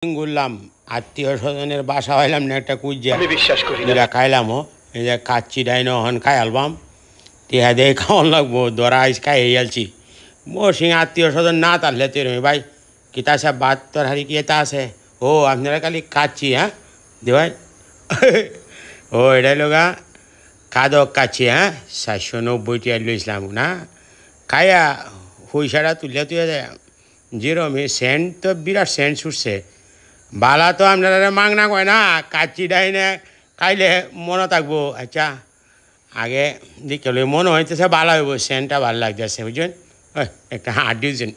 ঘুরলাম আত্মীয় স্বজনের বাসা হইলাম না একটা কুইজা আমি বিশ্বাস করি না। এটা খাইলামও এই যে কাচ্চি ডাইনো হন খাই আলবাম টিহা দিয়ে খাওয়ান লাগবো দরা আইস খাই আলছি মোর সিং আত্মীয় স্বজন না তাহলে তুই ভাই কিতা সব বাদ তোর হারি কি এটা আছে ও আপনারা খালি কাচ্চি হ্যাঁ দে ভাই ও এটাই লোগা কাদক কাচ্চি হ্যাঁ 790 টাকা লইছিলাম না খাইয়া পয়সাটা তুলে তুই যেরম সেন্ট তো বিরাট সেন্ট ছুটছে বালা তো আপনারা মাংনা কয় না কাচ্চি ডাইনে খাইলে মনে থাকবো আচ্ছা আগে দেখলে মনে হইতেছে ভালো হইব সেন্টটা ভালো লাগতেছে বুঝছেন একটা হাত দিয়েছেন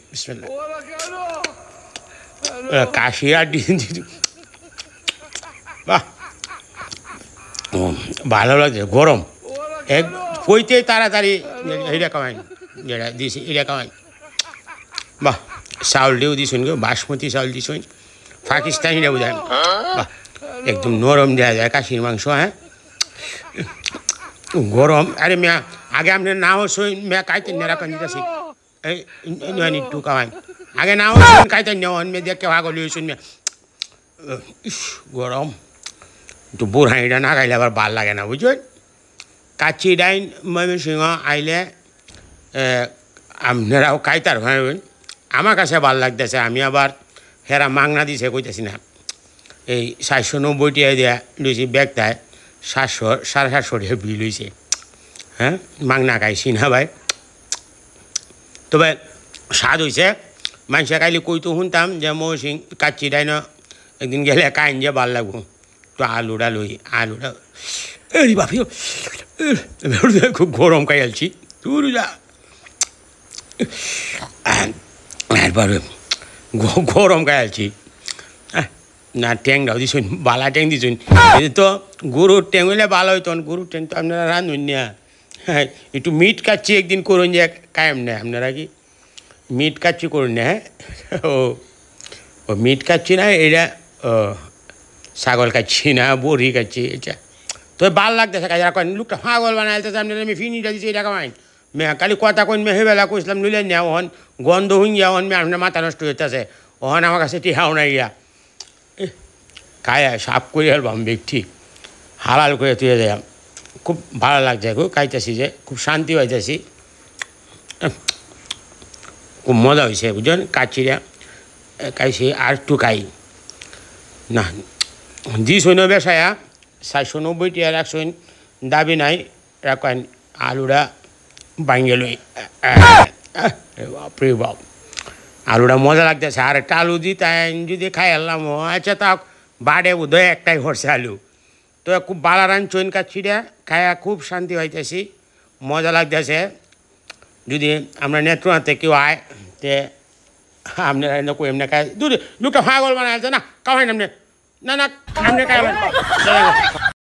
কাশি হাত দিয়ে বাহ ভালো লাগছে গরম এক কইতেই তাড়াতাড়ি এইটা কামাই যেটা দিয়েছি এটা কামাই বাহ চাউল দিয়েও দিছুন গো বাসমতি চাউল দিছুন পাকিস্তানিরা বুঝায় বাহ একদম নরম দেওয়া যায় কাশির মাংস হ্যাঁ গরম আরে মিয়া আগে আপনার নাও সই মিয়া কাইতেন নেরা কান দিতেছি এই একটু কামাই আগে নাও শুন কাইতেন নেওয়ান মেয়ে দেখে ভাগলি শুন মিয়া ইস গরম একটু বোর হাঁড়িটা না খাইলে আবার ভাল লাগে না বুঝলেন কাচ্চি ডাইন ময়মনসিংহ আইলে আপনারাও খাইতার ভাবেন আমার কাছে ভাল লাগতেছে আমি আবার হেরা মাংনা দিছে কইতেছি না এই 790 টাকা দিয়া লইছি ব্যাগটায় 700 টাকা বিল হয়েছে হ্যাঁ মাংনা খাইছি না ভাই তবে স্বাদ হয়েছে মানুষে খাইলে কইতো শুনতাম যে মৌসিং কাচ্চি ডাইন একদিন গেলে কাইন যে ভাল লাগবো তো আলুটা লই আলুটা এই বাপি খুব গরম খাই আলছি তুই যা এরপরে গরম খাই আলছি না ট্যাংটাও দিছুন বালা ট্যাং দিছুন তো গরুর ট্যাং হইলে ভালো হইতো গরুর ট্যাং তো আপনারা রাঁধুন না হ্যাঁ একটু মিট কাচ্চি একদিন করুন যে কায়েম নেই আপনারা কি মিট কাচ্চি করুন না হ্যাঁ ও মিট কাচ্চি না এটা ছাগল কাচ্ছি না বড়ি কাচ্ছি এটা তো ভাল লাগতেছে কাজ কয়েন লোকটা পাগল বানাইতেছে আপনারা আমি ফিনিটা দিচ্ছি এটা কামাইন মে খালি কথা কইন মে হেবেলা কইসলাম নিলেন না ওহন গন্ধ হইন যা ওহন মে আপনার মাথা নষ্ট হইতেছে ওহন আমার কাছে টিহাও নাই গিয়া খায় সাফ করে আলবাম ব্যক্তি হালাল করে তুই যায় খুব ভালো লাগছে খুব খাইতেছি যে খুব শান্তি পাইতেছি খুব মজা হয়েছে বুঝলেন কাচ্চিরা খাইছি আর একটু খাই না দিস হইন বেসায়া 790 টাকা রাখছেন দাবি নাই রাখেন আলুটা ভাঙ্গে লই বাপরে বাপ আলুটা মজা লাগতেছে আর একটা আলু দি তাই যদি খাই আনলাম আচ্ছা তা বাড়ে বোধহয় একটাই ভরছে আলু তো খুব ভালো রাঁধছেন কাচ্চিটা খায়া খুব শান্তি পাইতেছি মজা লাগতেছে যদি আমরা নেত্রনাথে কেউ আয় তে আপনারা এমনি খায় দুটো লোকটা পাগল বানাইছে না কামাই নামনে না না আপনি খাই